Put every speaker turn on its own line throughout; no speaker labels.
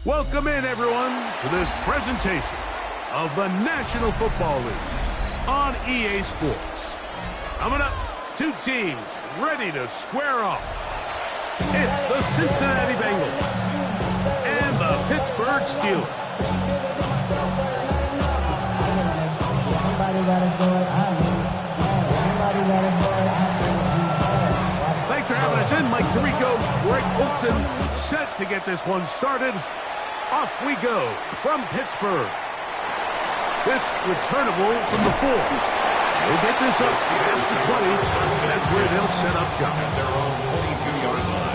Welcome in, everyone, to this presentation of the National Football League on EA Sports. Coming up, two teams ready to square off. It's the Cincinnati Bengals and the Pittsburgh Steelers. Thanks for having us in, Mike Tirico, Greg Olson, set to get this one started. Off we go from Pittsburgh. This returnable from the 4. They'll get this up past the 20. That's where they'll set up shop. At their own 22-yard line.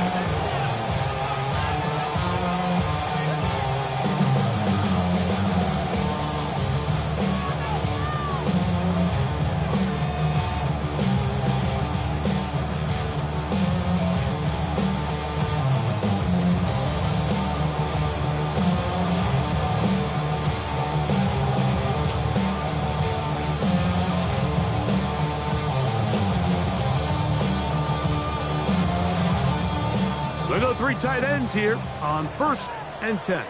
We'll go three tight ends here on 1st and 10.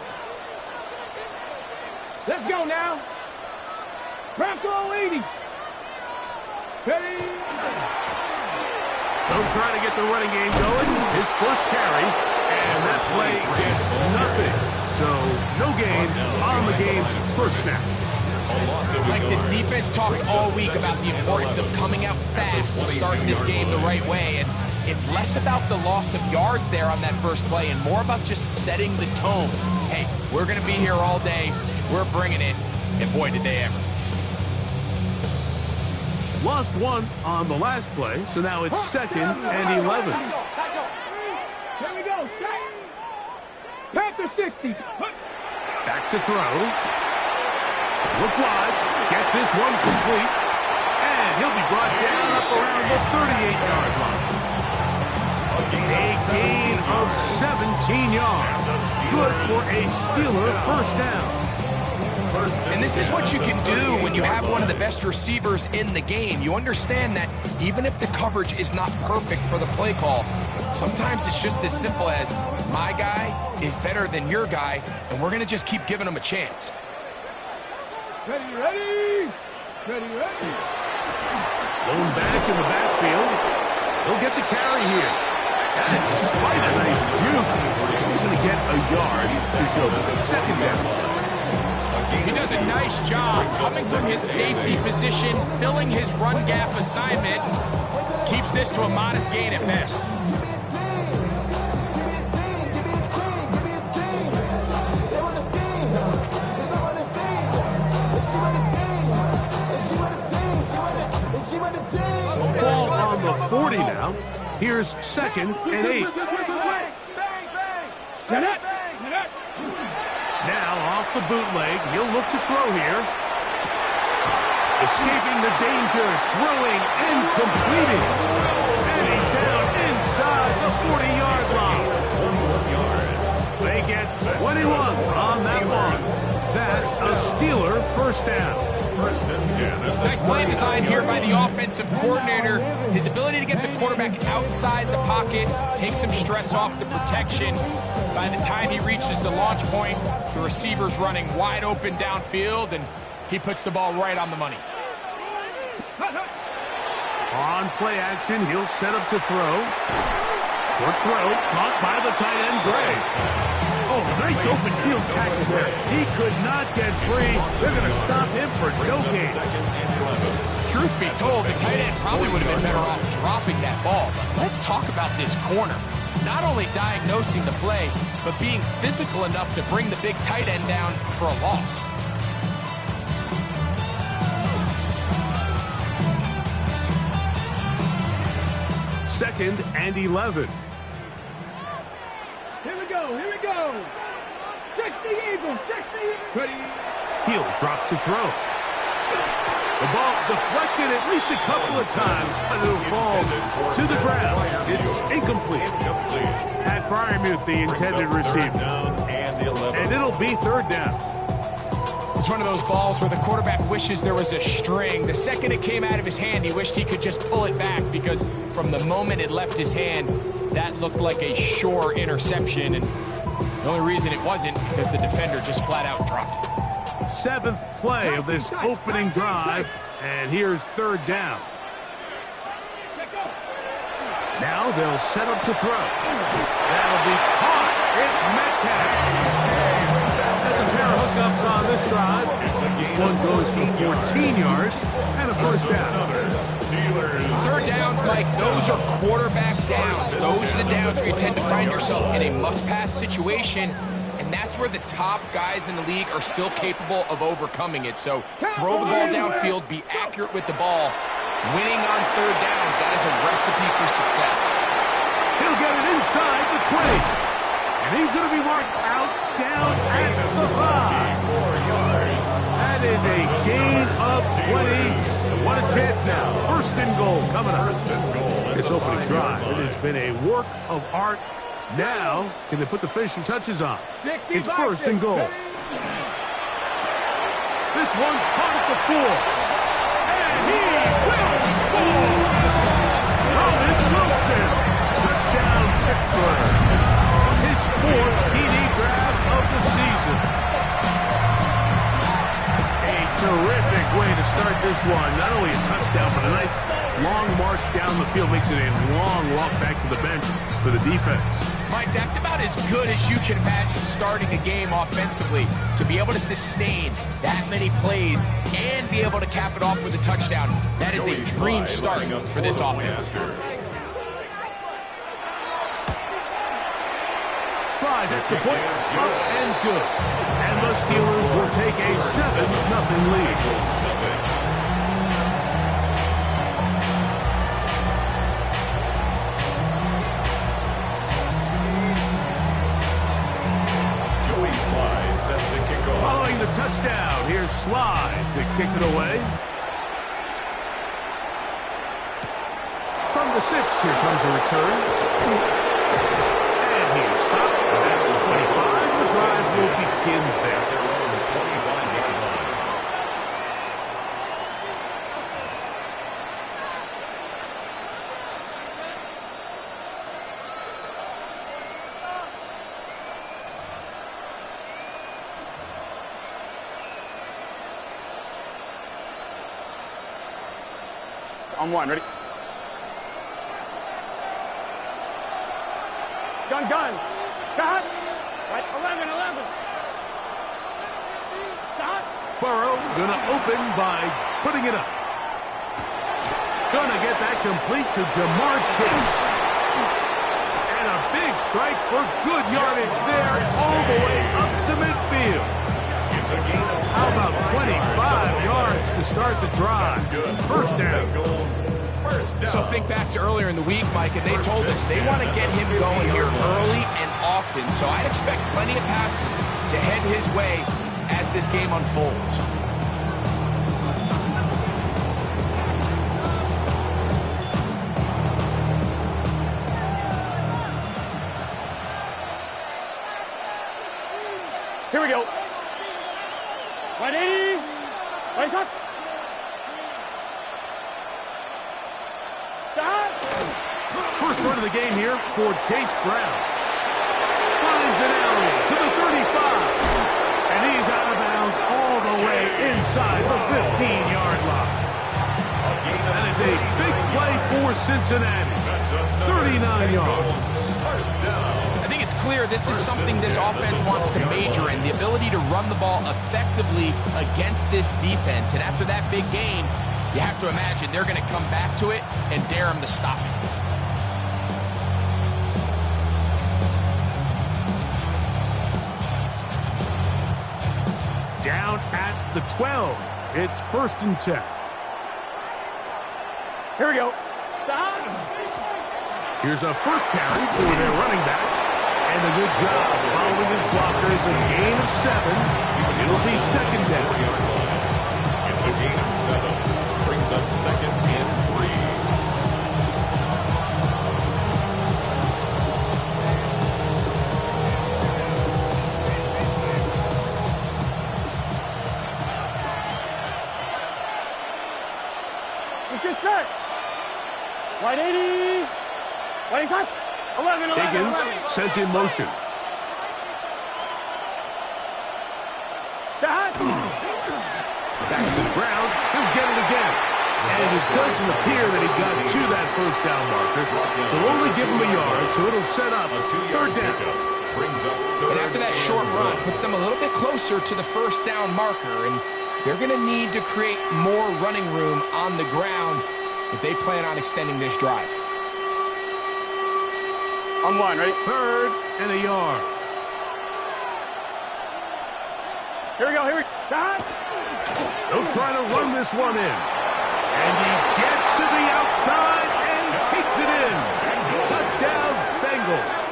Let's go now. Bronco 80. Ready.
Don't try to get the running game going. His first carry, and that play gets nothing. So no gain on the game's first snap.
Like, this defense talked all week about the importance of coming out fast and starting this game the right way, and it's less about the loss of yards there on that first play and more about just setting the tone. Hey, we're going to be here all day. We're bringing it, and boy, did they ever.
Lost one on the last play, so now it's 2nd and 11.
Here we go. Panther 60.
Back to throw. Look wide. Get this one complete. And he'll be brought down up around the 38-yard line. A gain of 17 yards. Good for a Steeler first down.
And this is what you can do when you have one of the best receivers in the game. You understand that even if the coverage is not perfect for the play call, sometimes it's just as simple as my guy is better than your guy, and we're going to just keep giving him a chance.
Ready, ready. Ready, ready.
Blown back in the backfield. He'll get the carry here. And despite a nice juke, he's going to get a yard to show them. 2nd down.
He does a nice job coming from his safety position, filling his run gap assignment. Keeps this to a modest gain at best.
Ball on the 40 now. Here's 2nd and 8. Now off the bootleg, he'll look to throw here. Escaping the danger, throwing and completing. And he's down inside the 40-yard line. They get 21 on that one. That's a Steeler first down.
Nice play design here by the offensive coordinator. His ability to get the quarterback outside the pocket, take some stress off the protection. By the time he reaches the launch point, the receiver's running wide open downfield, and he puts the ball right on the money.
On play action, he'll set up to throw. Short throw, caught by the tight end, Gray. Oh, nice open field tackle there. He could not get free. They're going to stop him for no gain.
Truth be told, the tight end probably would have been better off dropping that ball. But let's talk about this corner. Not only diagnosing the play, but being physical enough to bring the big tight end down for a loss.
Second and 11.
Here we go, here we go. 60 Eagles, 60 Eagles. Ready.
He'll drop to throw. The ball deflected at least a couple of times, but it'll fall to the ground. It's incomplete. Pat Fryermuth, the intended receiver. And it'll be 3rd down.
It's one of those balls where the quarterback wishes there was a string. The second it came out of his hand, he wished he could just pull it back, because from the moment it left his hand, that looked like a sure interception. And The only reason it wasn't because the defender just flat out dropped it.
7th play of this opening drive, and here's 3rd down. Now they'll set up to throw. That'll be caught. It's Metcalf. That's a pair of hookups on this drive. This one goes for 14 yards and a 1st down.
3rd downs, Mike, those are quarterback downs. Those are the downs where you tend to find yourself in a must-pass situation, and that's where the top guys in the league are still capable of overcoming it. So throw the ball downfield, be accurate with the ball. Winning on 3rd downs, that is a recipe for success.
He'll get it inside the 20. And he's going to be marked out down at the 5. That is a gain of 20. What a chance now. 1st and goal coming up. This opening drive, it has been a work of art. Now, can they put the finishing touches on? It's 1st and goal. This one caught at the 4. And he will score! Robin Wilson, touchdown Pittsburgh. His 4th TD grab of the season. A terrific way to start this one. Not only a touchdown, but a nice long march down the field. Makes it a long walk back to the bench for the defense.
Mike, that's about as good as you can imagine starting a game offensively. To be able to sustain that many plays and be able to cap it off with a touchdown, that is a dream start for this offense.
Slides extra point, up and good. And the Steelers will take a 7-0 lead. Following the touchdown, here's Slide to kick it away. From the 6, here comes a return. And he is stopped at the 25. The drive will begin there.
On 1, ready? Gun. Cut. Right, 11. Cut.
Burrow gonna open by putting it up. Gonna get that complete to Jamar Chase. And a big strike for good yardage there all the way up to midfield. How about 25 yards to start the drive? 1st down.
So think back to earlier in the week, Mike, and they told us they want to get him going here early and often. So I'd expect plenty of passes to head his way as this game unfolds.
Here we go. 180. Right up.
First run of the game here for Chase Brown. Finds an alley to the 35. And he's out of bounds all the way inside the 15-yard line. That is a big play for Cincinnati. 39 yards.
I think it's clear this is something this offense wants to major in, the ability to run the ball effectively against this defense. And after that big game, you have to imagine they're going to come back to it and dare him to stop it.
Down at the 12. It's 1st and 10.
Here we go. Stop.
Here's a first carry for their running back. And a good job following his blockers. A gain of 7. It'll be 2nd down.
It's a gain of 7. Brings up 2nd and 3.
Let's get set. 180. 180. 11.
Higgins sent in motion. to the ground. He'll get it again. And it doesn't appear that he got to that first down marker. They'll only give him a yard, so it'll set up a third down.
And after that short run, puts them a little bit closer to the first down marker, and they're going to need to create more running room on the ground if they plan on extending this drive.
On line, ready?
Third and a yard.
Here we go, here we go. Shot!
They'll try to run this one in. And he gets to the outside and takes it in. Touchdown, Bengals.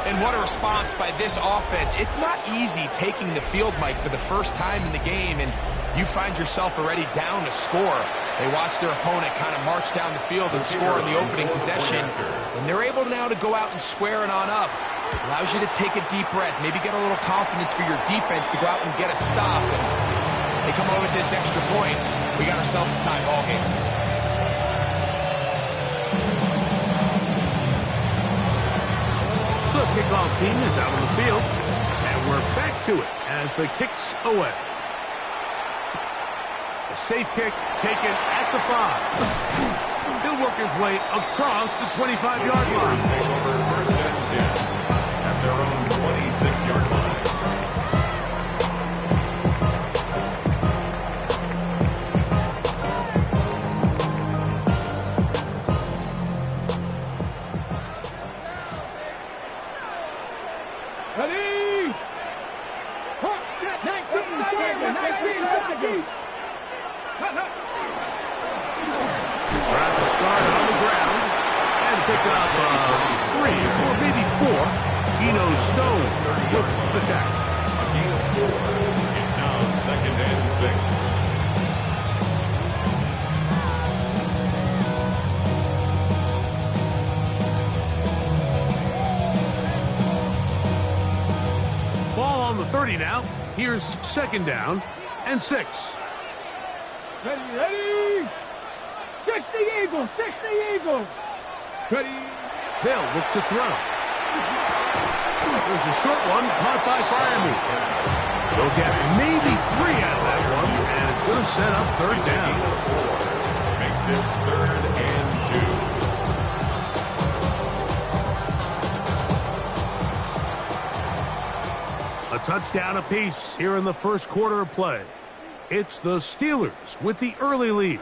And what a response by this offense. It's not easy taking the field, Mike, for the first time in the game, and you find yourself already down a score. They watch their opponent kind of march down the field and score in the opening possession, and they're able now to go out and square it on up. Allows you to take a deep breath, maybe get a little confidence for your defense to go out and get a stop. And they come over with this extra point. We got ourselves a tie ball game.
The kickoff team is out on the field, and we're back to it as the kick's away. A safe kick taken at the 5. He'll work his way across the 25-yard line.
Take over first and 10 at their own 26-yard line.
Ready? Hot, set, 19 seconds.
Tries to start on the ground and pick up 3 or maybe 4. Geno Stone with the tackle.
A gain of 4. It's now second and 6.
Ball on the 30 now. Here's second down and 6.
Ready, ready? 60 Eagles, 60 Eagles. Ready?
They'll look to throw. There's a short one caught by Fryermuth. They'll get maybe 3 out of that one, and it's going to set up third down.
Makes it third and 2.
A touchdown apiece here in the first quarter of play. It's the Steelers with the early lead.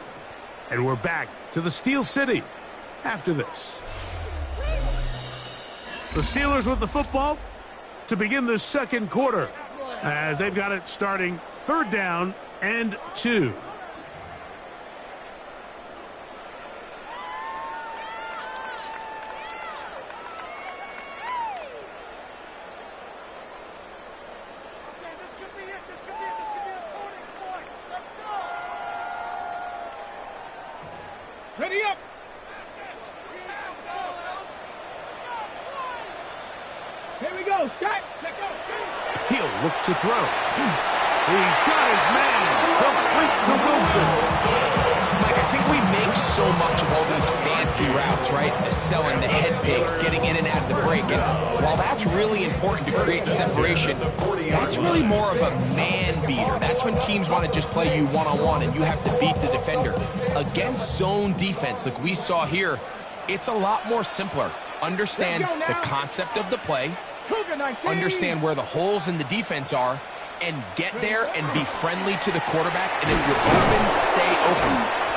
And we're back to the Steel City after this. The Steelers with the football to begin the second quarter as they've got it starting third down and 2.
Ready up. Here we go. Set. Let go.
He'll look to throw. He's got his man. Complete to Wilson.
Mike, I think we make so much of all these fancy routes, right? The selling, the head fakes, getting in and out of the break. And while that's really important to create separation, that's really more of a man beater. That's when teams want to just play you one-on-one and you have to beat the defender. Against zone defense, like we saw here, it's a lot more simpler. Understand the concept of the play, understand where the holes in the defense are, and get there and be friendly to the quarterback. And if you're open, stay open.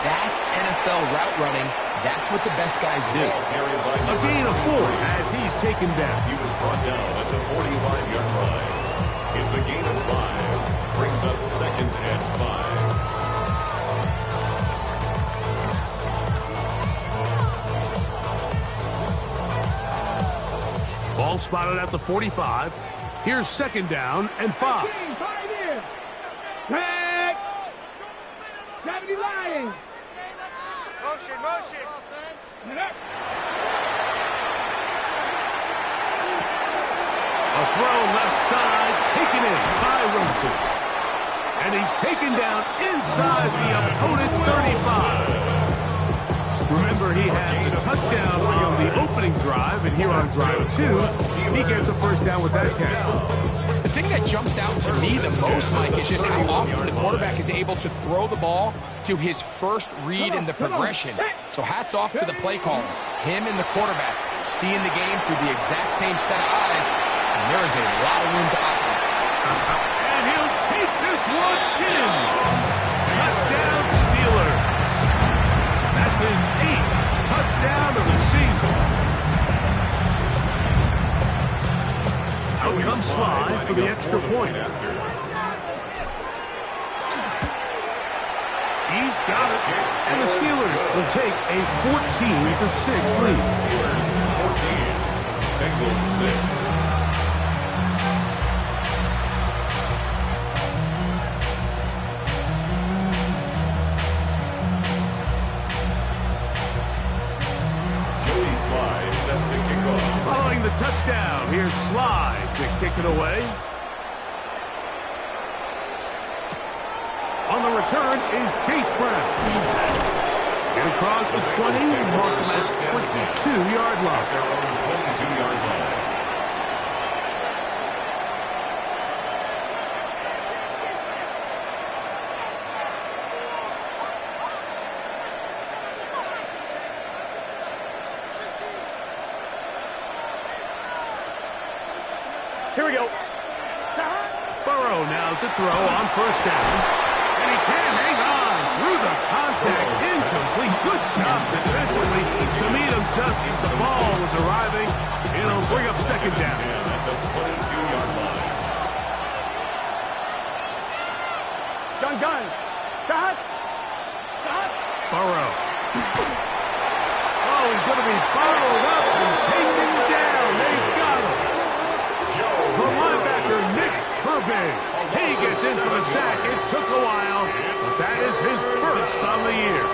That's NFL route running. That's what the best guys do.
A gain of 4 as he's taken down.
He was brought down at the 45-yard line. It's a gain of 5. Brings up second and 5.
Ball spotted at the 45. Here's second down and 5.
Back. 70 line.
Motion, motion.
A throw left side, taken in by Wilson. And he's taken down inside the opponent's 35. Remember, he had the touchdown on the opening drive, and here on drive 2, he gets a first down with that catch.
thing that jumps out to me the most, Mike, is just how often the quarterback is able to throw the ball to his first read in the progression. So hats off to the play caller. Him and the quarterback seeing the game through the exact same set of eyes, and there is a lot of room to operate.
And he'll take this one in. Touchdown, Steelers. That's his 8th touchdown of the season. Out comes Sly for the extra point. He's got it. And the Steelers will take a 14-6 lead.
Steelers 14, Bengals 6. Set to kick off.
Following the touchdown, here's Sly to kick it away. On the return is Chase Brown. Get across the 20, mark him at 22-yard line.
Their own 22-yard line.
Here we go.
Burrow now to throw on first down. And he can't hang on through the contact. Incomplete. Good job defensively to meet him just as the ball was arriving. It'll bring up second down.
At the 22-yard line.
Gun. Shot.
Burrow. Oh, he's going to be followed up and taken down. They got him. For linebacker Nick Herbig. He gets in for the sack. It took a while, but that is his first on the year.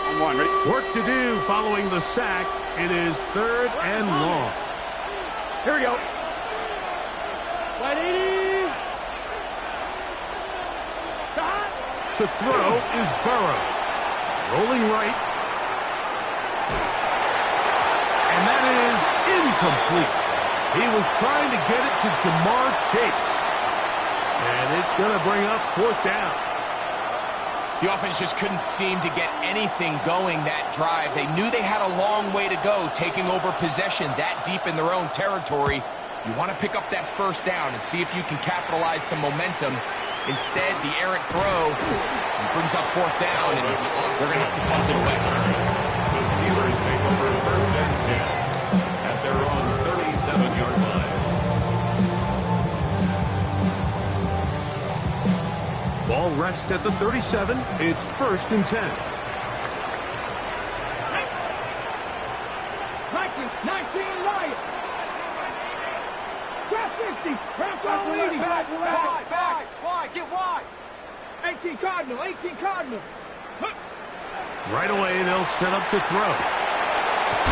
On one, ready?
Work to do following the sack. It is 3rd and long.
Here we go. 180.
To throw is Burrow. Rolling right. And that is incomplete. He was trying to get it to Jamar Chase. And it's going to bring up 4th down.
The offense just couldn't seem to get anything going that drive. They knew they had a long way to go, taking over possession that deep in their own territory. You want to pick up that first down and see if you can capitalize some momentum. Instead, the errant throw brings up 4th down, and they're going to have to punt it away.
The Steelers take over 1st and 10 at their own 37-yard line.
Ball rests at the 37. It's 1st and 10.
19 right. Drop 50. Drop 80.
Wide, get wide.
18 Cardinal.
Right away, they'll set up to throw.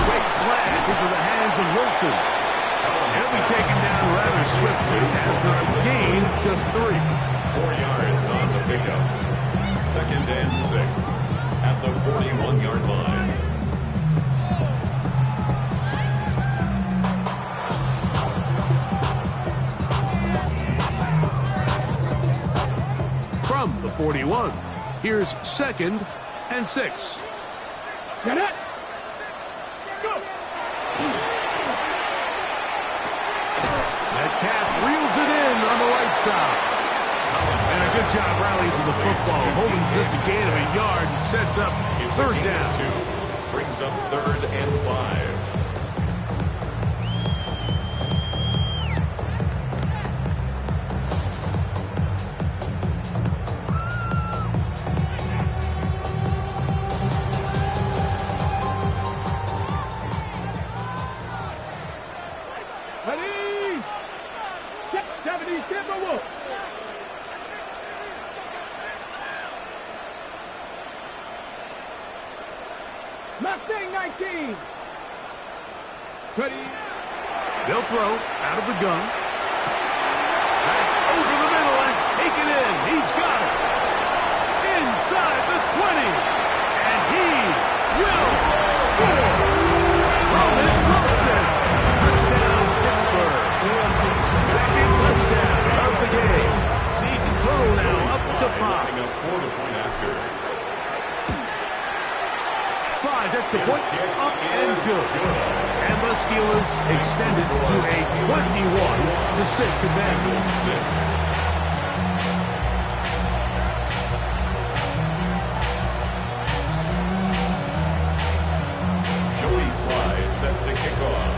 Quick slant into the hands of Wilson. He'll be taken down rather swiftly after a gain of just 3.
4 yards on the pickup. 2nd and 6 at the 41-yard line.
From the 41, here's 2nd and 6.
Get it. Go.
Metcalf reels it in on the right side. And a good job rallying to the football, holding just a gain of a yard and sets up 3rd down.
2 brings up 3rd and 5.
Ready. 70 Timberwolves. Mustang 19. Ready.
They'll throw out of the gun. That's over the middle and taken in. He's got it.
for the point after.
Slides extra point, up and good. And the Steelers extend it to a 21-6 advantage.
Set to kick off.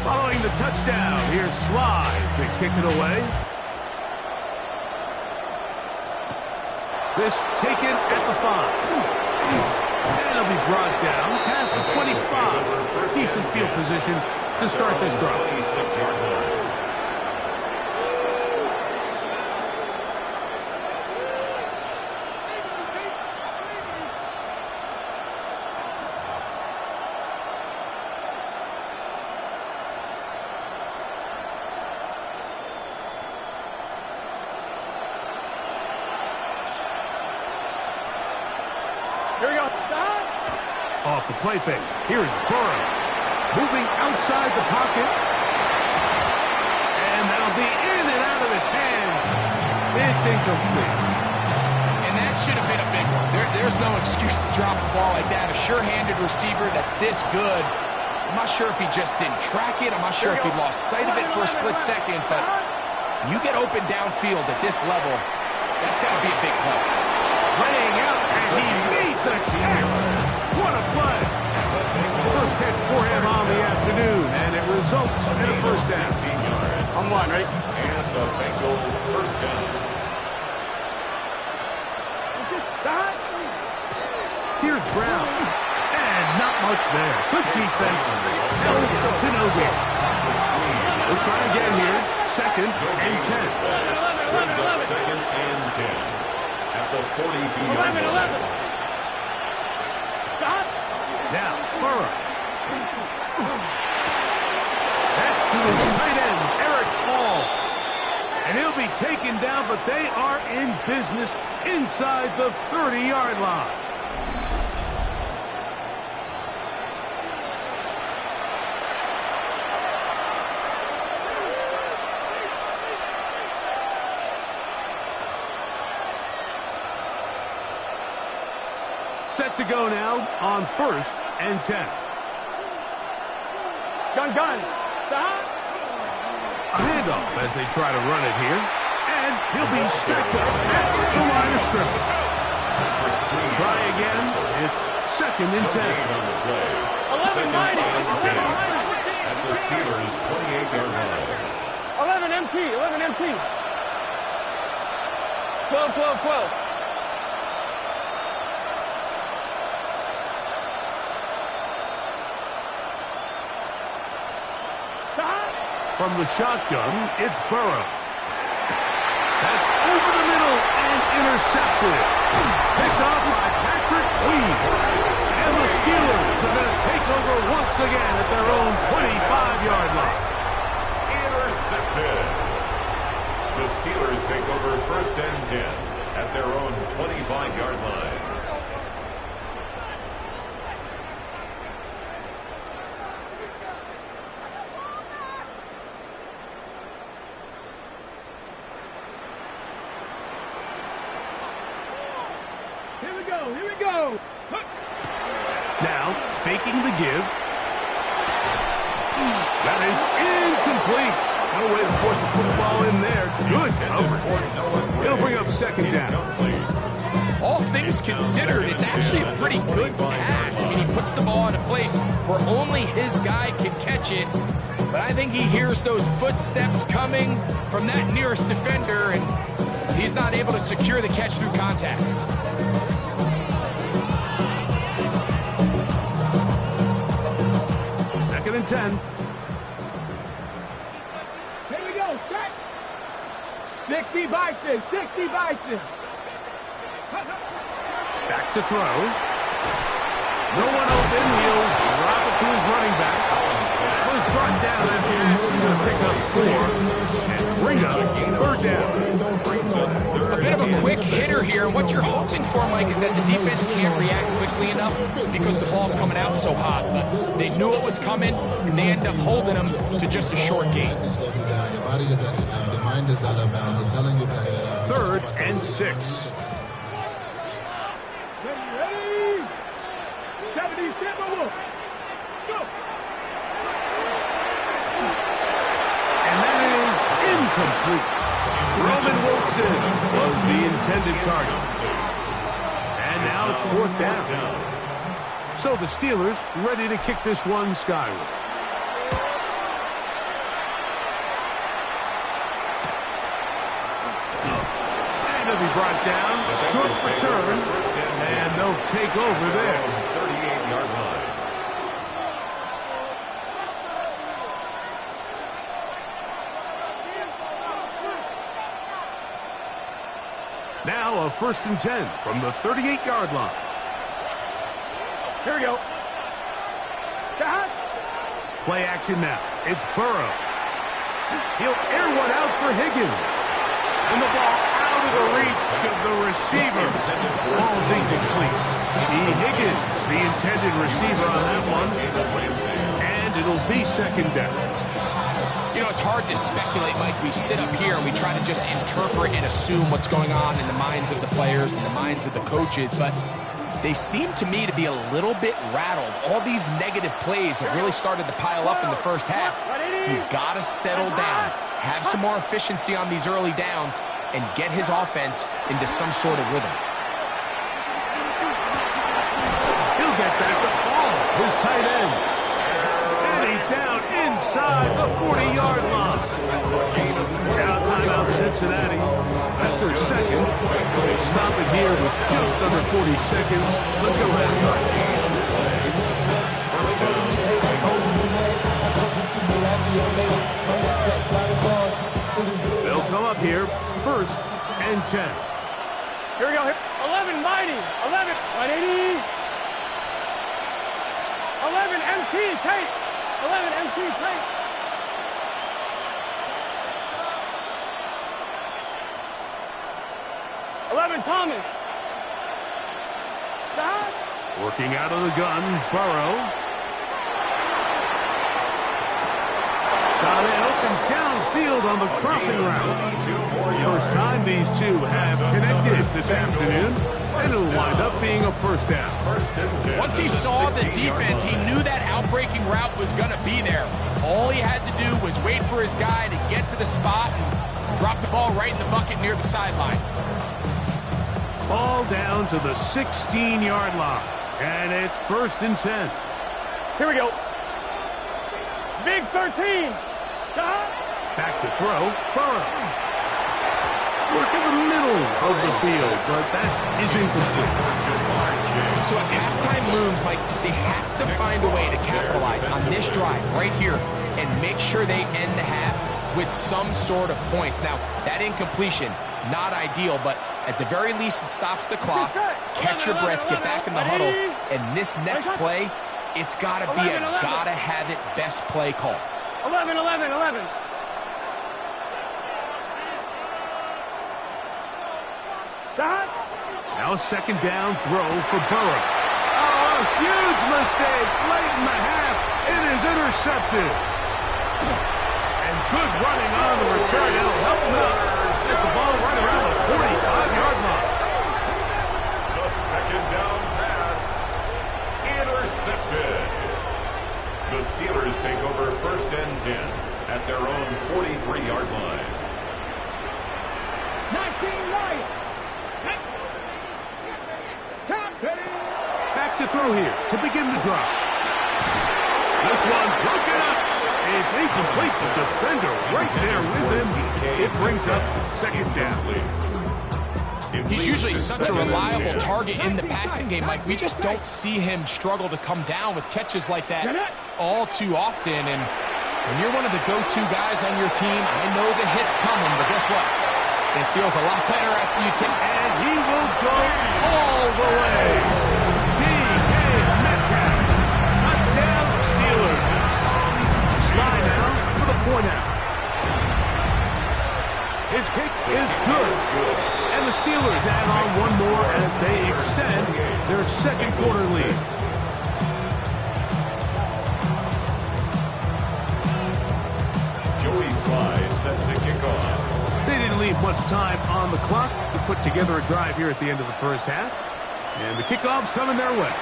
Following the touchdown, here's Sly to kick it away. This taken at the 5. And it'll be brought down past the 25. Decent field position to start this drive.
26-yard line.
Here we go.
Off the play fake. Here's Burrow. Moving outside the pocket. And that'll be in and out of his hands. It's incomplete.
And that should have been a big one. There's no excuse to drop a ball like that. A sure-handed receiver that's this good. I'm not sure if he just didn't track it. I'm not sure if he lost sight of it for a split second. But you get open downfield at this level, that's got to be a big play.
Laying out, and he makes a catch. What a play. First catch for him on the afternoon, and it results in a first down.
16 yards.
On one, right?
And the Bengal first down.
Here's Brown. And not much there. Good defense. Held to no gain. We'll try again here. Second and 10.
Brings up second and 10. At the 42-yard line.
Now, Burrow. That's to his tight end, Eric Hall. And he'll be taken down, but they are in business inside the 30-yard line. Set to go now on first and 10.
Gun. Stop.
A handoff as they try to run it here. And he'll be stacked up at the line of scrimmage. Try again. It's second and 10.
On the play.
11 mighty.
At the Steelers' 28-yard line.
11 MT. 12.
From the shotgun, it's Burrow. That's over the middle and intercepted. Picked off by Patrick Weed. And the Steelers are going to take over once again at their own 25-yard line.
Intercepted. The Steelers take over first and 10 at their own 25-yard line.
Here we go.
Now, faking the give. That is incomplete. No way to force the football in there. Good coverage. It'll bring up second down.
All things considered, it's actually a pretty good pass. I mean, he puts the ball in a place where only his guy can catch it. But I think he hears those footsteps coming from that nearest defender, and he's not able to secure the catch through contact.
Second and 10.
Here we go. Strike. 60 Bison.
Back to throw. No one open. He'll drop it to his running back. Was brought down after he's going to pick up 4 and bring up third down.
A bit of a quick hitter here. And what you're hoping for, Mike, is that the defense can't react quickly enough because the ball's coming out so hot. But they knew it was coming, and they end up holding them to just a short gain.
Your body is your mind is out of bounds. It's telling you that
3rd and 6.
Ready? 77. Go.
And that is incomplete. Roman Wilson was the intended target. And now it's 4th down. So the Steelers ready to kick this one skyward. And it'll be brought down. Short return. And they'll take over there.
38-yard line.
Now a 1st and 10 from the 38-yard line.
Here we go. Dad.
Play action now. It's Burrow. He'll air one out for Higgins. And the ball out of the reach of the receiver. Ball's incomplete. T. Higgins, the intended receiver on that one. And it'll be 2nd down.
You know, it's hard to speculate, Mike. We sit up here and we try to just interpret and assume what's going on in the minds of the players and the minds of the coaches, but they seem to me to be a little bit rattled. All these negative plays have really started to pile up in the first half. He's got to settle down, have some more efficiency on these early downs, and get his offense into some sort of rhythm.
He'll get back to Paul, his tight end. And he's down inside the 40-yard line. Now timeout Cincinnati. That's their 2nd. They stop it here with just under 40 seconds until halftime. They'll come up here 1st and 10.
Here we go. 11 mighty. 11. 180. 11 MT. Take. 11 MT. Take. 11 Thomas. Dad.
Working out of the gun, Burrow. Got it open downfield on the crossing route. First time these two have connected this afternoon, and it'll wind up being a 1st down.
Once he saw the defense, he knew that outbreaking route was going to be there. All he had to do was wait for his guy to get to the spot and drop the ball right in the bucket near the sideline.
Ball down to the 16-yard line, and it's 1st and 10.
Here we go. Big 13.
Back to throw, Burrow. Work in the middle of the field, but that is incomplete.
So as halftime looms, Mike, they have to find a way to capitalize on this drive right here and make sure they end the half with some sort of points. Now, that incompletion, not ideal, but at the very least, it stops the clock. Catch your breath, get back in the huddle, and this next play, it's got to be a gotta-have-it best play call.
11, 11, 11.
Now 2nd down throw for Burrow. Oh, a huge mistake late in the half. It is intercepted. And good running on the return. It'll help him out. Get the ball right around the 45-yard line.
The 2nd down pass intercepted. The Steelers take over 1st and 10 at their own 43-yard line.
19 Lions.
Back to throw here to begin the drive. This one broken up. It's incomplete. The defender right there with him. It brings up 2nd down.
He's usually such a reliable target in the passing game, Mike. We just don't see him struggle to come down with catches like that all too often. And when you're one of the go-to guys on your team, I know the hit's coming, but guess what? It feels a lot better after you take.
And he will go all the way. D.K. Metcalf. Touchdown, Steelers. Slide now for the point out. His kick is good. And the Steelers add on one more as they extend their 2nd quarter lead. Joey Sly set to kick off. They didn't leave leave much time on the clock to put together a drive here at the end of the first half. And the kickoff's coming their way.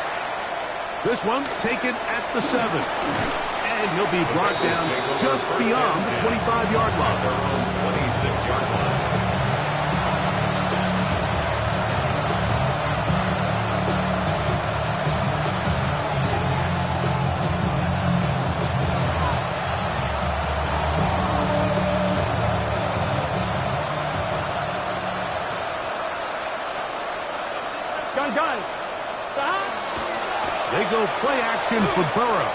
This one taken at the 7. And he'll be brought down just beyond the 25-yard line.
26-yard line.
Gun.
They go play action for Burrow.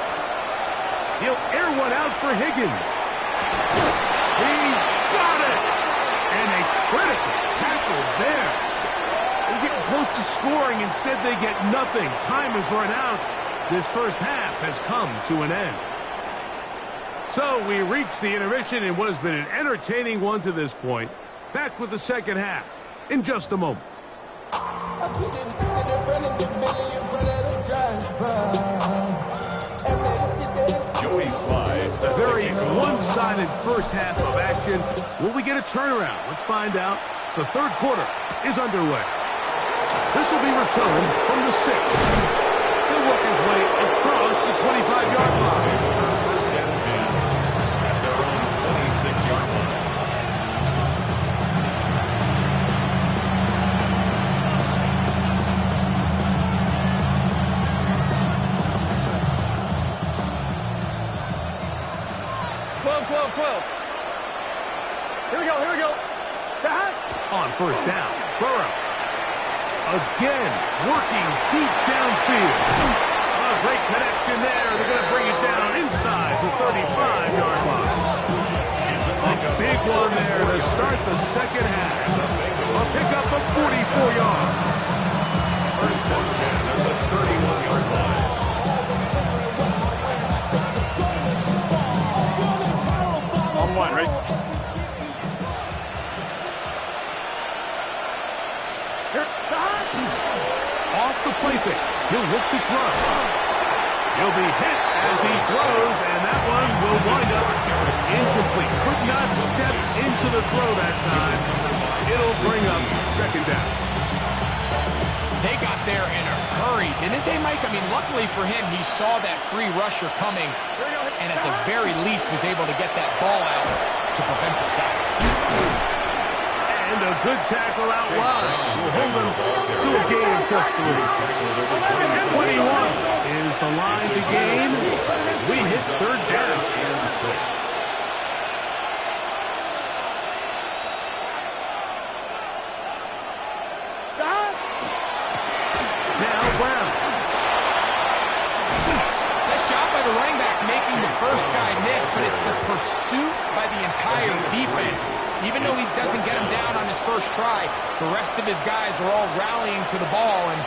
He'll air one out for Higgins. He's got it! And a critical tackle there. They're getting close to scoring. Instead, they get nothing. Time has run out. This first half has come to an end. So we reach the intermission in what has been an entertaining one to this point. Back with the second half in just a moment.
Joey Slice.
A very one-sided first half of action. Will we get a turnaround? Let's find out. The third quarter is underway. This will be returned from the 6. He'll work his way across the 25-yard line.
First and 10 at their own 26-yard line.
Here we go.
On first down, Burrow. Again, working deep downfield. A great connection there. They're going to bring it down inside the 35-yard line. A big one there to start the second half. A pickup of 44 yards.
First and 10 at the 31-yard line.
On one, ready?
Off the play fake. He'll look to throw. He'll be hit as he throws, and that one will wind up incomplete. Could not step into the throw that time. It'll bring up second down.
They got there in a hurry, didn't they, Mike? I mean, luckily for him, he saw that free rusher coming, and at the very least was able to get that ball out to prevent the sack.
And a good tackle out wide will hold them to a gain of just 3. 21 is the line to gain as we hit third down.
And 6.
Now Brown.
Nice job by the running back making the first guy miss, but it's the pursuit by the entire defense. Even though he doesn't get him down on his first try, the rest of his guys are all rallying to the ball, and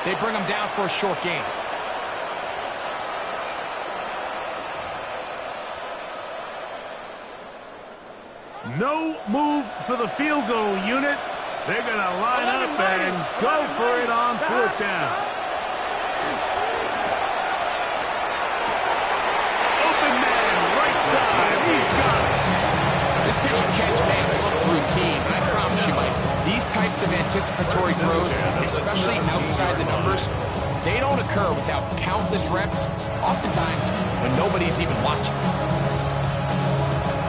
they bring him down for a short gain.
No move for the field goal unit. They're going to line up and go for it on fourth down. Open man, right side. He's got it.
This pitch and catch may look routine, but I promise you, Mike, these types of anticipatory throws, especially outside the numbers, they don't occur without countless reps, oftentimes when nobody's even watching.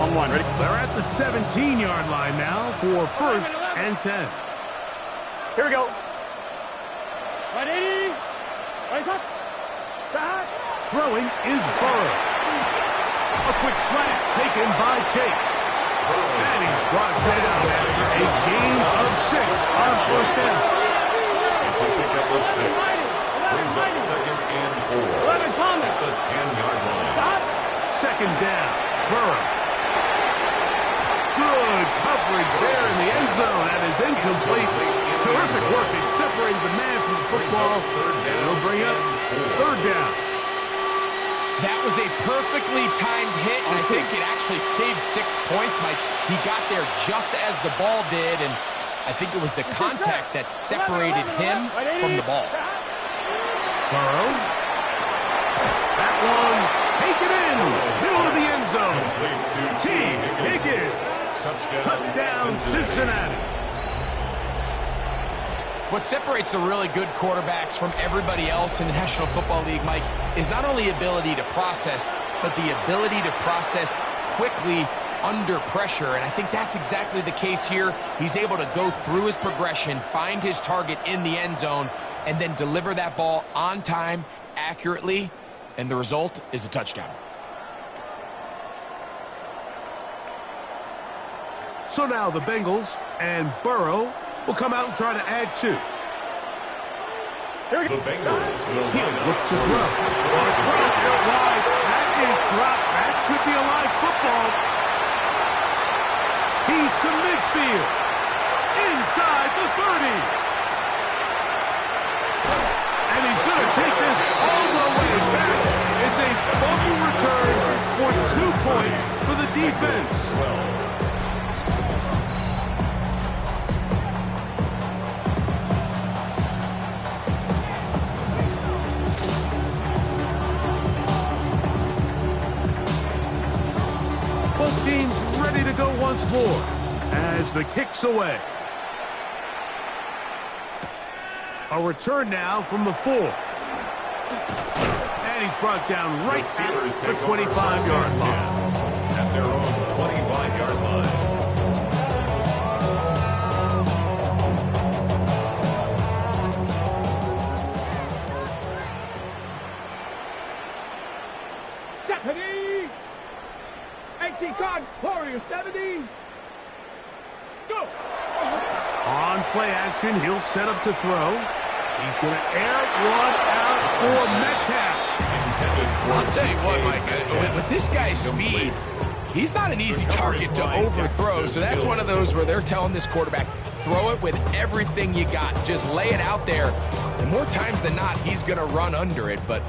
On one, ready?
They're at the 17-yard line now for first and 10.
Here we go. Ready? Right up. Back.
Throwing is Burrow. A quick slant taken by Chase. And he's brought down after a gain of 6 on first down.
It's a pickup of 6. Brings up second and 4 at the 10-yard line.
Second down, Burrow. Good coverage there in the end zone. That is incomplete. Terrific work. They separated the man from the football. And it'll bring up third down.
That was a perfectly timed hit, and I think it actually saved 6 points, Mike. He got there just as the ball did, and I think it was the contact that separated him from the ball.
Burrow. That one taken in. Middle of the end zone. T. Higgins. Touchdown, Cincinnati.
What separates the really good quarterbacks from everybody else in the National Football League, Mike, is not only ability to process, but the ability to process quickly under pressure. And I think that's exactly the case here. He's able to go through his progression, find his target in the end zone, and then deliver that ball on time, accurately, and the result is a touchdown.
So now the Bengals and Burrow will come out and try to add 2.
The Bengals will
Look to throw. Wide. That is dropped. That could be a live football. He's to midfield. Inside the 30. And he's going to take this all the way back. It's a fumble return for 2 points for the defense. Both teams ready to go once more as the kick's away. A return now from the 4. And he's brought down right at the 25-yard line.
At their own 25-yard line.
Stephanie! 18 card, Warrior 70. Go!
On play action, he'll set up to throw. He's going to air one out for Metcalf.
I'll tell you what, Mike, with this guy's speed, he's not an easy target to overthrow. So that's one of those where they're telling this quarterback, throw it with everything you got. Just lay it out there. And more times than not, he's going to run under it. But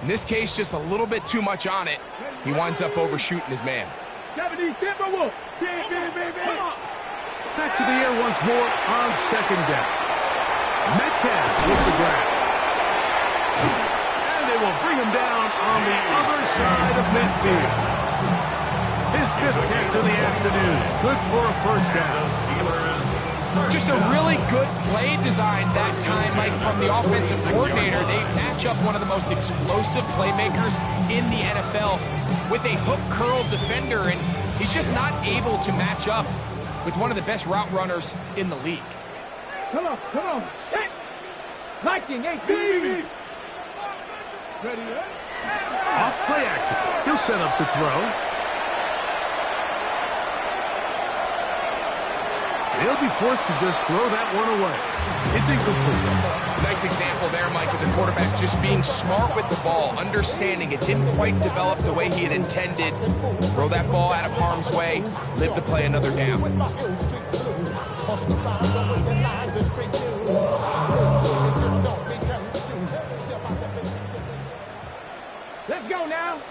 in this case, just a little bit too much on it. He winds up overshooting his man.
70 Timberwolf.
Back to the air once more on second down. Metcalf with the grab. And they will bring him down on the other side of midfield. His 5th catch of the afternoon. Good for a first down.
Just a really good play design that time, Mike, from the offensive coordinator. They match up one of the most explosive playmakers in the NFL with a hook curl defender, and he's just not able to match up with one of the best route runners in the league.
Come on. Set. Liking 18. Ready,
Off play action. He'll set up to throw. They'll be forced to just throw that one away. It's incomplete.
Nice example there, Mike, of the quarterback just being smart with the ball, understanding it didn't quite develop the way he had intended. Throw that ball out of harm's way, live to play another down.
Let's go now.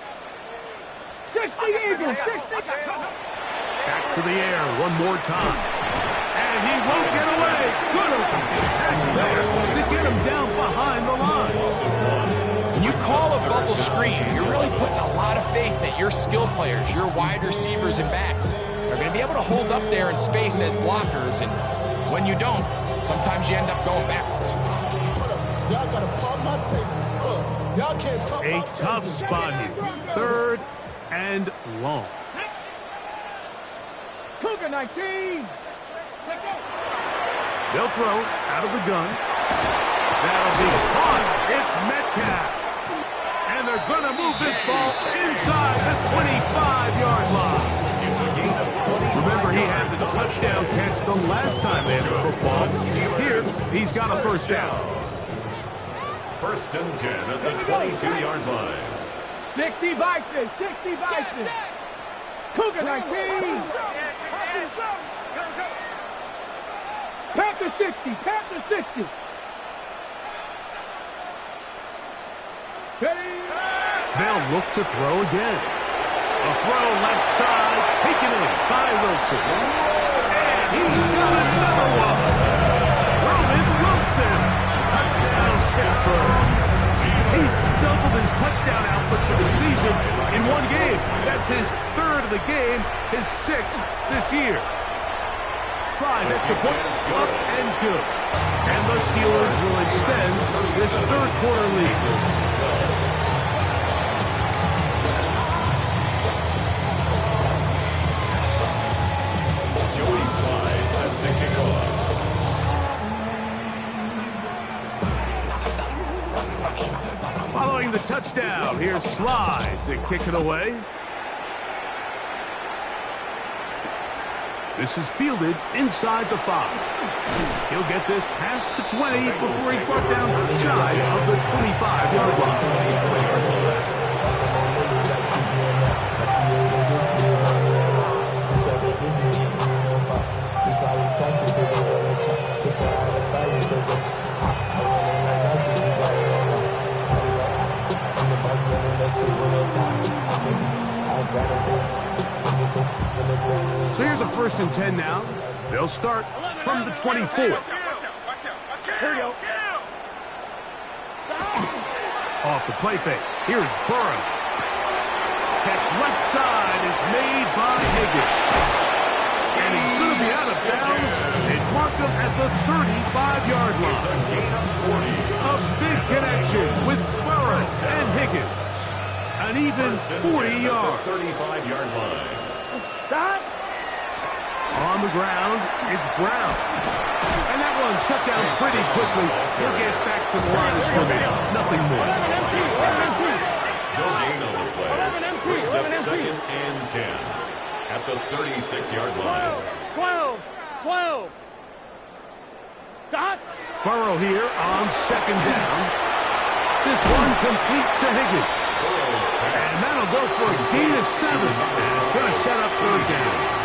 60 Eagles. 60.
Back to the air one more time. And he won't get away. Good open catch there to get him down behind the line.
When you call a bubble screen, you're really putting a lot of faith that your skill players, your wide receivers and backs, are going to be able to hold up there in space as blockers. And when you don't, sometimes you end up going backwards.
A tough spot here. 3rd and long.
Cougar 19.
They'll throw out of the gun. That'll be caught. It's Metcalf. And they're going to move this ball inside the 25-yard line. Remember, he had the touchdown catch the last time they had the football. Here, he's got a first down.
1st and 10 at the 22-yard line.
60 Bison. 60 Bison. Cougar 19. Panther 60. Panther 60.
They'll look to throw again. A throw left side, taken in by Wilson. And he's got another one. Roman Wilson. Touchdown, Pittsburgh. He's doubled his touchdown output for the season interception in one game. That's his third of the game, his sixth this year. Slides extra point, up and good. And the Steelers will extend this third quarter lead. Following the touchdown, here's Slide to kick it away. This is fielded inside the 5. He'll get this past the 20 before he's brought down shy of the 25-yard line. So here's a 1st and 10 now. They'll start from the 24.
Here we go.
Off the play fake. Here's Burrow. Catch left side is made by Higgins. And he's going to be out of bounds and mark him at the 35-yard line. A big connection with Burrow and Higgins. An even 40 yards.
35-yard line.
Stop.
On the ground, it's Brown. And that one shut down pretty quickly. He'll get back to the line of scrimmage. Nothing more.
No gain on the play. Brings up 2nd and 10 at the 36-yard line.
12. Stop.
Burrow here on 2nd down. This one complete to Higgins. And that'll go for a gain of 7. And it's going to set up 3rd down.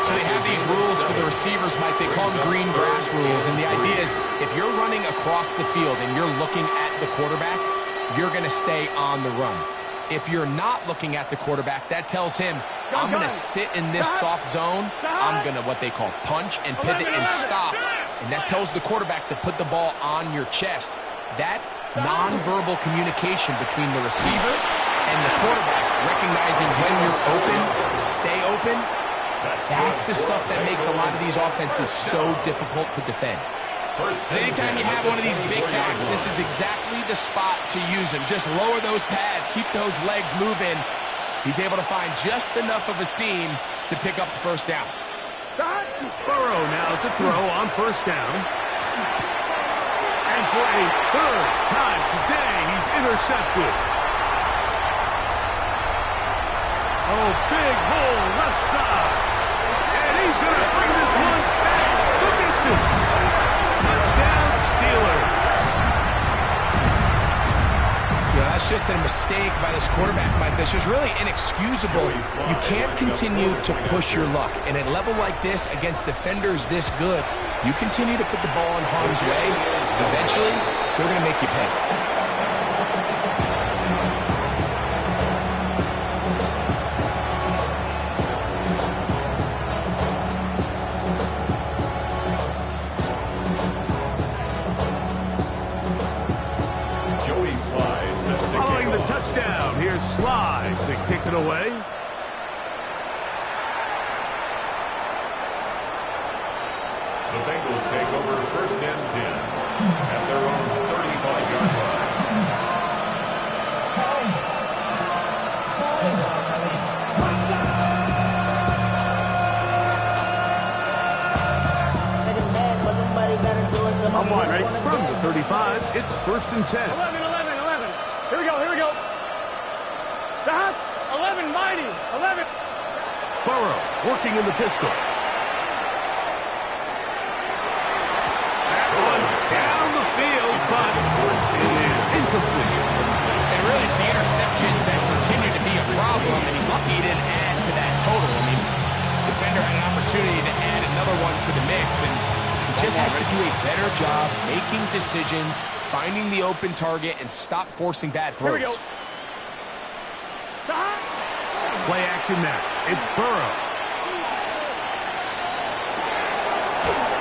So they have these rules for the receivers, Mike. They call them green grass rules. And the idea is if you're running across the field and you're looking at the quarterback, you're going to stay on the run. If you're not looking at the quarterback, that tells him, I'm going to sit in this soft zone. I'm going to what they call punch and pivot and stop. And that tells the quarterback to put the ball on your chest. That nonverbal communication between the receiver and the quarterback, recognizing when you're open, stay open, that's the stuff that makes a lot of these offenses so difficult to defend. And anytime you have one of these big backs, this is exactly the spot to use him. Just lower those pads, keep those legs moving. He's able to find just enough of a seam to pick up the 1st down.
Burrow now to throw on 1st down. And for a 3rd time today, he's intercepted. Oh, big hole left side. And he's going to bring this one back the distance. Touchdown, Steelers.
Yeah, that's just a mistake by this quarterback, Mike. That's just really inexcusable. You can't continue to push your luck. And at a level like this, against defenders this good, you continue to put the ball in harm's way, eventually, they're going to make you pay.
Following the touchdown, here's Slide to kick it away.
The Bengals take over 1st and 10 at their own 35-yard line.
I'm on, right? From the 35, it's 1st and 10.
11. Here we go. Stop. 11, mighty. 11.
Burrow working in the pistol. That one down the field, but it is incomplete.
And really, it's the interceptions that continue to be a problem, and he's lucky he didn't add to that total. I mean, defender had an opportunity to add another one to the mix, and he just has to do a better job making decisions, finding the open target, and stop forcing bad throws.
Here we go. Stop.
Play action now. It's Burrow.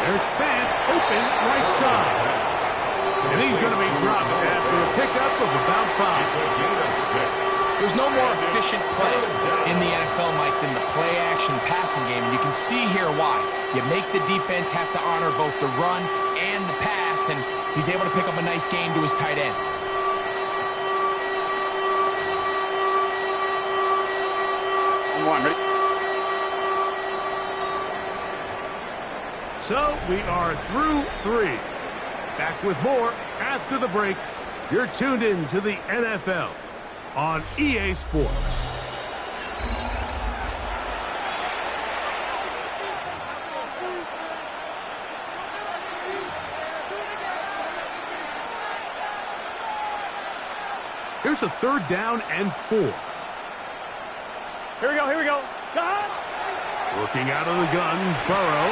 There's Fant open right side. And he's going to be dropped after a pickup of about 5.
It's a gain of 6.
There's no more efficient play in the NFL, Mike, than the play-action passing game, and you can see here why. You make the defense have to honor both the run and the pass, and he's able to pick up a nice gain to his tight end.
One, ready?
So we are through 3. Back with more after the break. You're tuned in to the NFL on EA Sports. Here's a 3rd down and 4.
Here we go, here we go.
Working out of the gun, Burrow.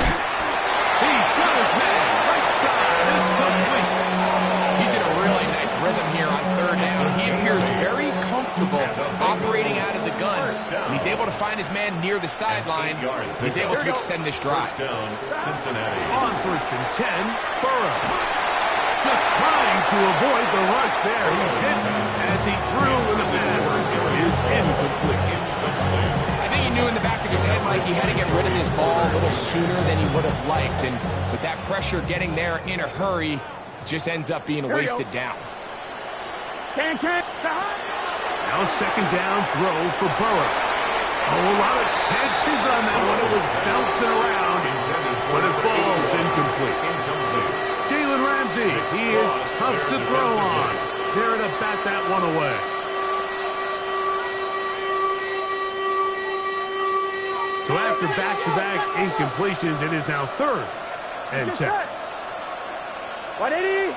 He's got his man right side. It's complete.
He's in a really nice rhythm here on 3rd down. He appears very comfortable operating out of the gun. And he's able to find his man near the sideline. He's able to extend this drive.
First down, Cincinnati.
On 1st and 10, Burrow. Just trying to avoid the rush there. He's hit as he threw and the pass is incomplete.
I think he knew in the back of his head, Mike, he had to get rid of this ball a little sooner than he would have liked. And with that pressure getting there in a hurry, it just ends up being a wasted down.
Now
2nd down throw for Burrow. Oh, a lot of chances on that one. It was bouncing around, but it falls incomplete. Jalen Ramsey, he is tough to throw on. There to bat that one away. So after back-to-back incompletions, it is now 3rd and 10.
180.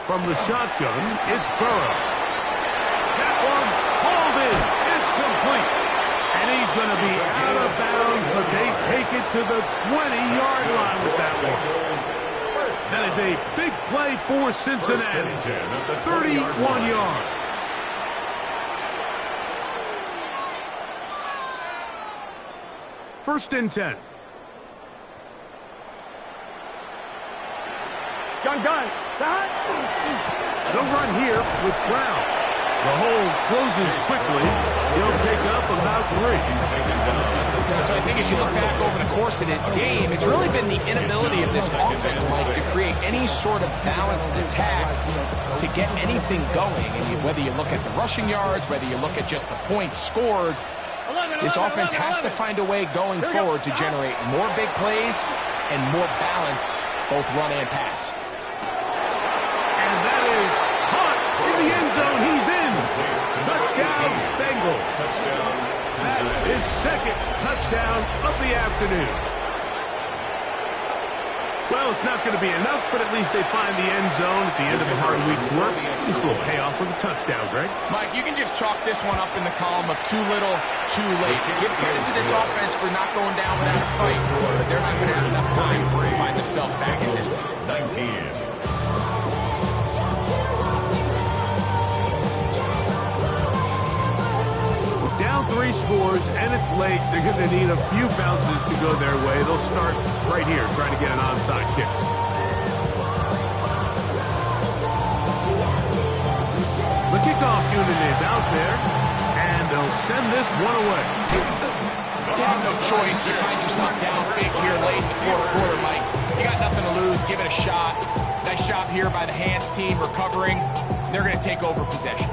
From the shotgun, it's Burrow. That one hauled in. It's complete. And he's going to be out of bounds, but they take it to the 20-yard line with that one. That is a big play for Cincinnati. 31 yards. First and 10.
Gun.
No run here with Brown. The hole closes quickly. He'll pick up about 3.
So I think as you look back over the course of this game, it's really been the inability of this offense, Mike, to create any sort of balanced attack to get anything going. And whether you look at the rushing yards, whether you look at just the points scored, this offense has to find a way going forward to generate more big plays and more balance, both run and pass.
And that is caught in the end zone. He's in. Touchdown, Bengals. His 2nd touchdown of the afternoon. Well, it's not going to be enough, but at least they find the end zone at the end of a hard week's work. Just a little payoff with a touchdown, Greg.
Mike, you can just chalk this one up in the column of too little, too late. Give credit to this offense for not going down without a fight, but they're not going to have enough time to find themselves back in this
19.
Down 3 scores, and it's late. They're going to need a few bounces to go their way. They'll start right here, trying to get an onside kick. The kickoff unit is out there, and they'll send this one away.
You have no choice. You find yourself down big here late in the 4th quarter, Mike. You got nothing to lose. Give it a shot. Nice job here by the hands team recovering. They're going to take over possession.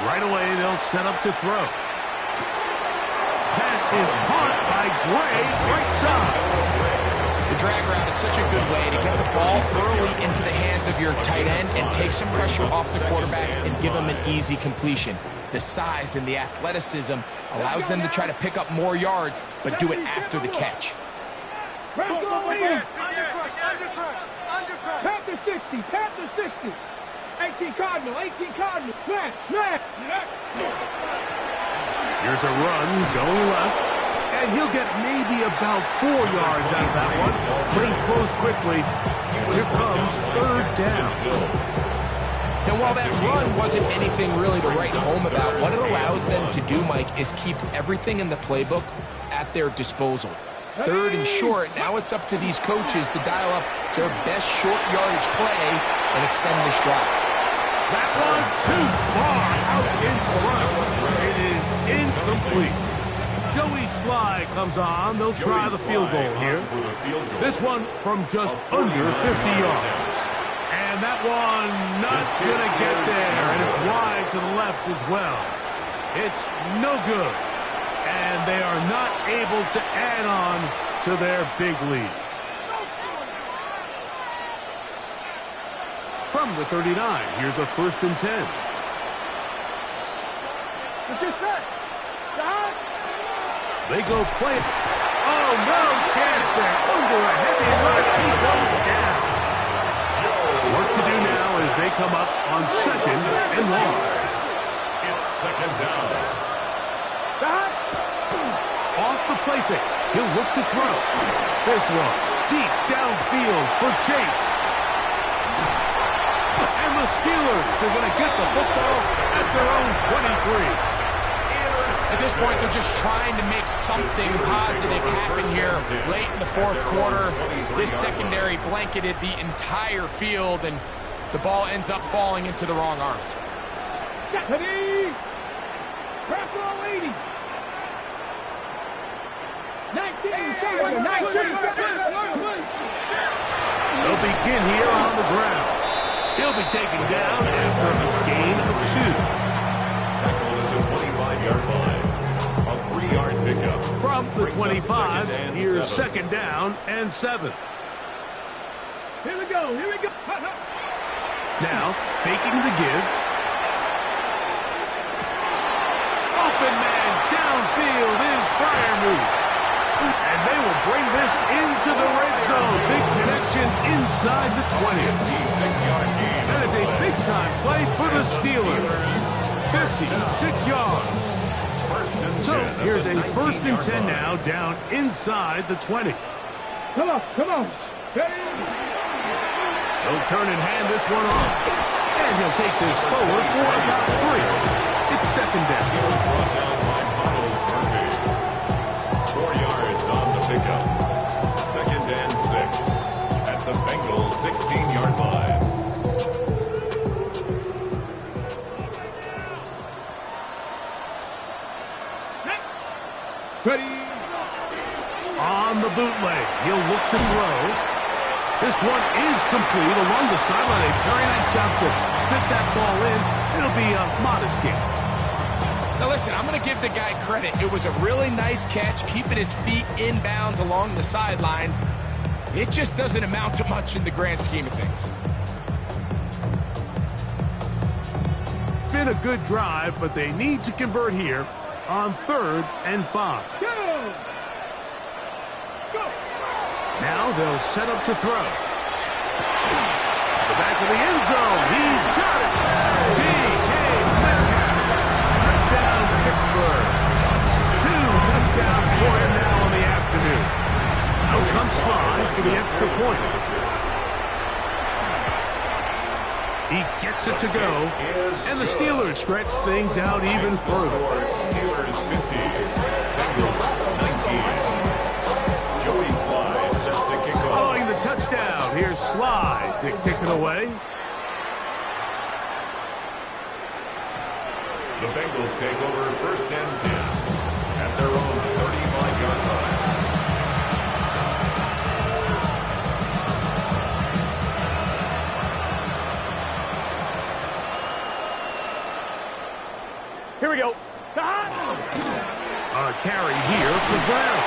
Right away, they'll set up to throw. Pass is caught by Gray, right side.
The drag route is such a good way to get the ball early into the hands of your tight end and take some pressure off the quarterback and give him an easy completion. The size and the athleticism allows them to try to pick up more yards, but do it after the catch.
Panther 60, Panther 60. 18 Cardinal, 18 Cardinal. Left.
Here's a run going left, and he'll get maybe about 4 yards out of that one. Playing close quickly. Here comes 3rd down.
And while that run wasn't anything really to write home about, what it allows them to do, Mike, is keep everything in the playbook at their disposal. Third and short, now it's up to these coaches to dial up their best short yardage play and extend this drive.
That one too far out in front. It is incomplete. Joey Sly comes on. They'll try the field goal here. This one from just under 50 yards. And that one not going to get there. And it's wide to the left as well. It's no good. And they are not able to add on to their big lead. From the 39, here's a 1st and 10.
Let's get set. Stop.
They go play. Oh, no chance there. Under a heavy rush, he goes down. Work to do now as they come up on 2nd and 1.
It's 2nd down.
Stop.
Off the play fake. He'll look to throw. This one deep downfield for Chase. And the Steelers are going to get the football at their own 23.
At this point, they're just trying to make something positive happen here late in the 4th quarter. This secondary blanketed the entire field, and the ball ends up falling into the wrong arms.
Ready. Prep all 80. 19, 19.
They'll begin here on the ground. He'll be taken down after a gain of 2.
Tackle at the 25-yard line. A 3-yard pickup.
From the 25, here's
7.
2nd down and 7.
Here we go. Here we go.
Now, faking the give. Open man downfield is Freiermuth. And they will bring this into the red zone. Big connection inside the 20.
56-yard gain.
That is a big-time play for the Steelers. 56 yards. So here's a 1st and 10 now down inside the 20.
Come on. Come on. Ready.
He'll turn and hand this one off. And he'll take this forward for about 3. It's 2nd down.
He was brought down by Miles Murphy. 4 yards on the pickup. 2nd and 6 at the Bengals 16-yard line.
Ready.
On the bootleg, he'll look to throw. This one is complete along the sideline. A very nice job to fit that ball in. It'll be a modest gain.
Now listen, I'm going to give the guy credit. It was a really nice catch, keeping his feet inbounds along the sidelines. It just doesn't amount to much in the grand scheme of things.
Been a good drive, but they need to convert here on 3rd and 5.
Go. Go.
Now they'll set up to throw. The back of the end zone. He's got it. D.K. Metcalf. Touchdown, Pittsburgh. 2 touchdowns for him now in the afternoon. Out comes Sly for the extra point. He gets it to go, and the Steelers stretch things out even further.
Steelers 50, Bengals 19. Joey Sly set to kick off.
Following the touchdown, here's Sly to kick it away.
The Bengals take over 1st and 10 at their own 35-yard line.
Here we go.
A carry here for Brown.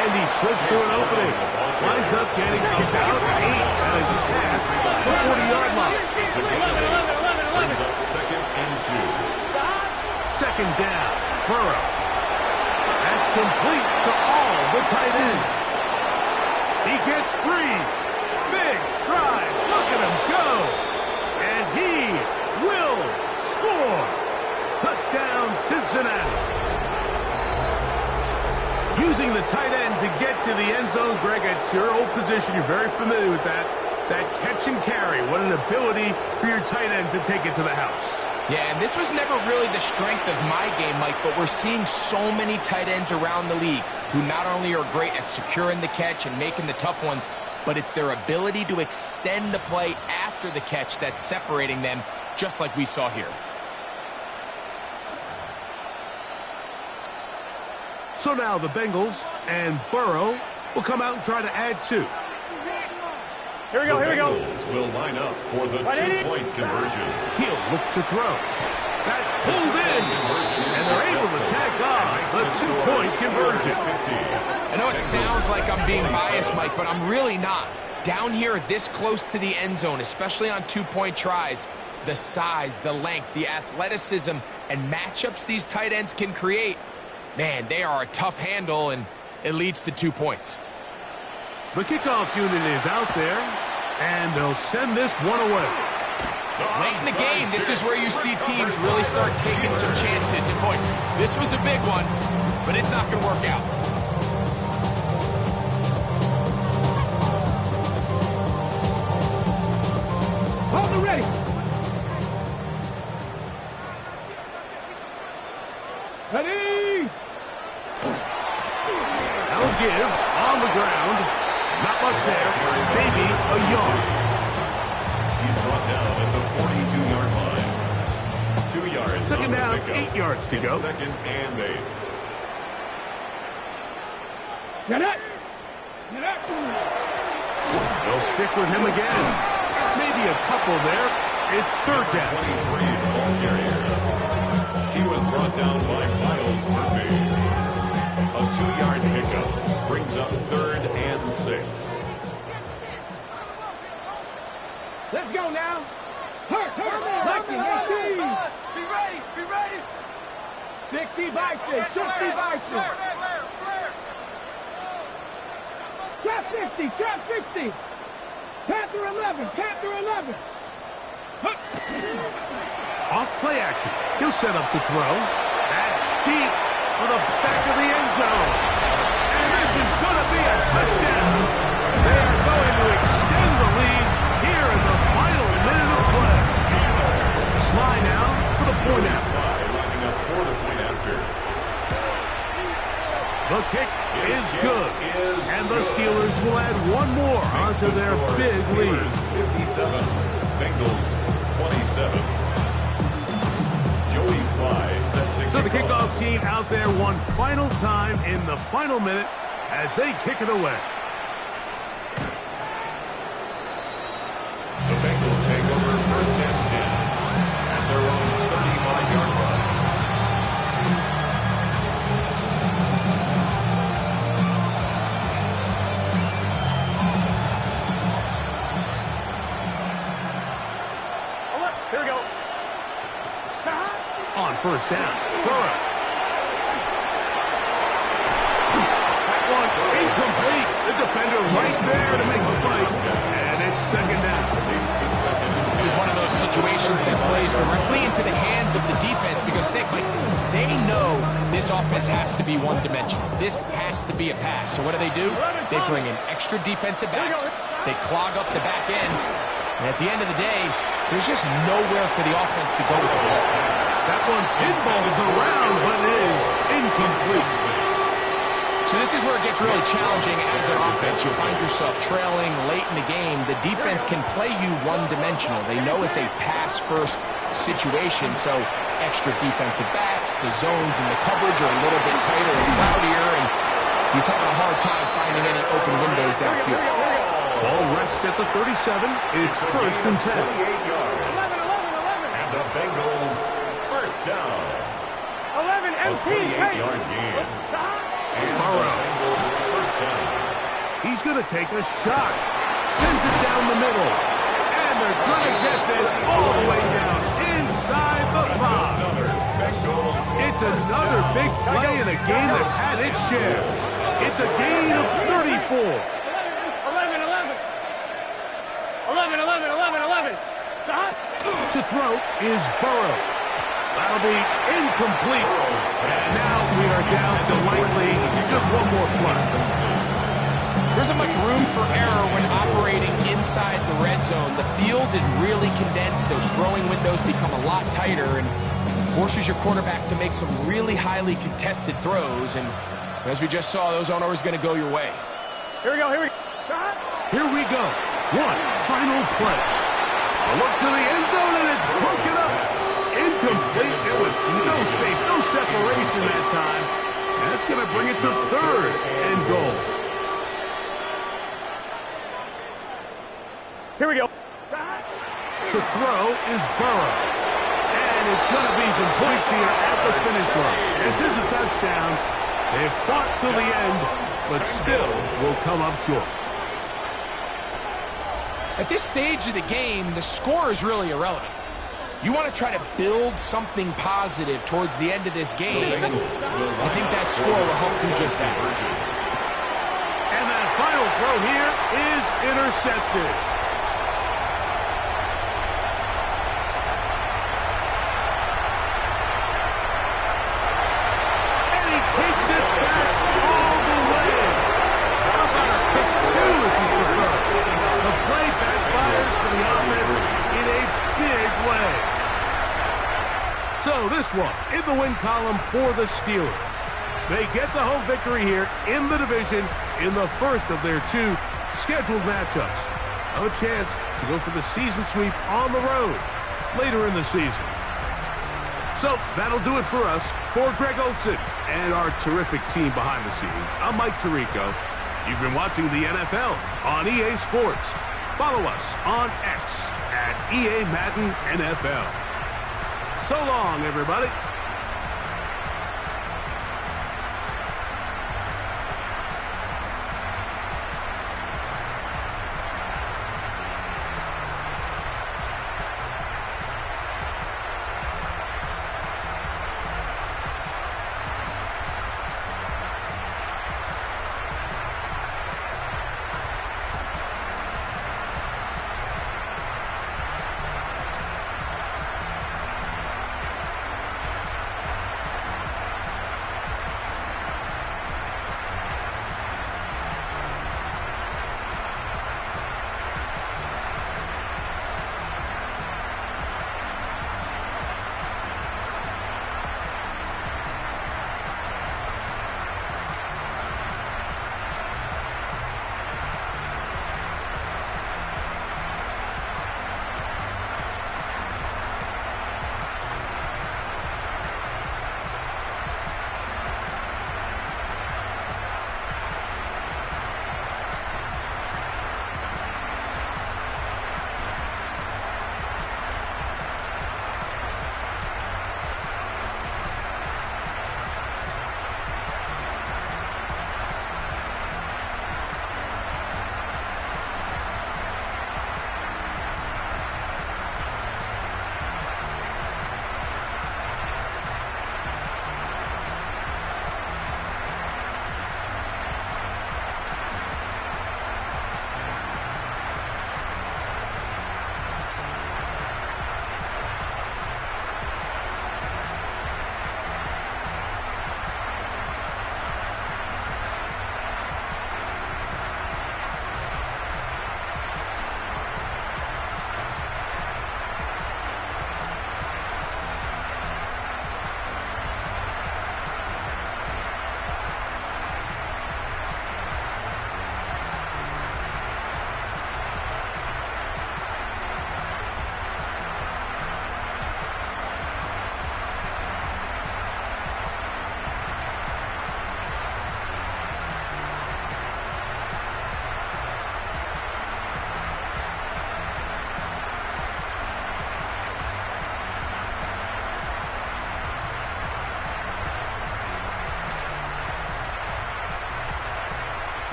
And he slips through an opening. Winds up getting about 8. That is a pass at the 40-yard line.
Brings up 2nd and 2.
2nd down. Burrow. That's complete to all the tight ends. He gets free. Big strides. Look at him go. And he will score. Touchdown, Cincinnati. Using the tight end to get to the end zone, Greg, at your old position, you're very familiar with that. That catch and carry, what an ability for your tight end to take it to the house.
Yeah, and this was never really the strength of my game, Mike, but we're seeing so many tight ends around the league who not only are great at securing the catch and making the tough ones, but it's their ability to extend the play after the catch that's separating them, just like we saw here.
So now the Bengals and Burrow will come out and try to add 2.
Here we go, here we go.
The Bengals will line up for the two-point conversion.
He'll look to throw. That's pulled in, and they're able to tack on the two-point conversion.
I know it sounds like I'm being biased, Mike, but I'm really not. Down here this close to the end zone, especially on two-point tries, the size, the length, the athleticism, and matchups these tight ends can create, man, they are a tough handle, and it leads to 2 points.
The kickoff unit is out there, and they'll send this one away.
Late in the game, this is where you see teams really start taking some chances. And boy, this was a big one, but it's not going to work out.
Hold the ready. Ready.
That'll give on the ground. Not much there. Maybe a yard.
He's brought down at the 42-yard line. 2 yards.
Second
on the
down,
pickup.
8 yards to go.
Second and 8.
Get it. Get it.
They'll stick with him again. Maybe a couple there. It's third down.
23 ball carrier. He was brought down by Miles Murphy. A 2-yard pickup brings up 3rd and 6.
Let's go now. Hurt. Lucky,
Be ready, be ready.
60 by 6, 60 by 6. Trap 60, trap 60. Panther 11, Panther 11.
Off play action. He'll set up to throw. That's deep for the back of the end zone. And this is going to be a touchdown. They are going to extend the lead here in the final minute of play. Sly now for the point after.
Sly lining up for the point after.
The kick is good. And the Steelers will add one more onto their big lead.
57. Bengals 27. Joey Sly set to
So the
kick off.
kickoff team out there one final time in the final minute as they kick it away.
The Bengals take over 1st and 10 at their own 35-yard line.
Here we go.
On first down, Burrow. That one incomplete. The defender right there to make the fight. And it's second down.
This is one of those situations that plays directly into the hands of the defense because they know this offense has to be one-dimensional. This has to be a pass. So what do? They bring in extra defensive backs. They clog up the back end. And at the end of the day, there's just nowhere for the offense to go with the ball.
That one pinballs around, but it is incomplete.
So this is where it gets really challenging as an offense. You find yourself trailing late in the game. The defense can play you one-dimensional. They know it's a pass-first situation, so extra defensive backs, the zones and the coverage are a little bit tighter and cloudier, and he's having a hard time finding any open windows downfield.
Ball rests at the 37. It's 1st and 10.
28 yards. And the Bengals first down.
11
A
MT.
28-yard gain. And the Bengals first down.
He's going to take a shot. Sends it down the middle. And they're going to get this all the way down inside the 5. It's another big play in a game that's had its share. It's a gain of 34.
11. Stop.
To throw is Burrow. That'll be incomplete. And now we are down to likely just one more play.
There isn't much room for error when operating inside the red zone. The field is really condensed. Those throwing windows become a lot tighter and forces your quarterback to make some really highly contested throws. And as we just saw, those aren't always going to go your way.
Here we go, here we go.
Here we go. One final play. A look to the end zone, and it's broken up. Incomplete. There was no space, no separation that time. That's going to bring it to third and goal.
Here we go.
To throw is Burrow. And it's going to be some points here at the finish line. This is a touchdown. They've fought till the end, but still will come up short.
At this stage of the game, the score is really irrelevant. You want to try to build something positive towards the end of this game, and I think that score will help do just that.
And that final throw here is intercepted. And he takes it back all the way. How about a pick two if you prefer? The play backfires for the offense in a big way. So this one in the win column for the Steelers. They get the home victory here in the division in the first of their two scheduled matchups. No chance to go for the season sweep on the road later in the season. So that'll do it for us. For Greg Olsen and our terrific team behind the scenes, I'm Mike Tirico. You've been watching the NFL on EA Sports. Follow us on X at EA Madden NFL. So long, everybody.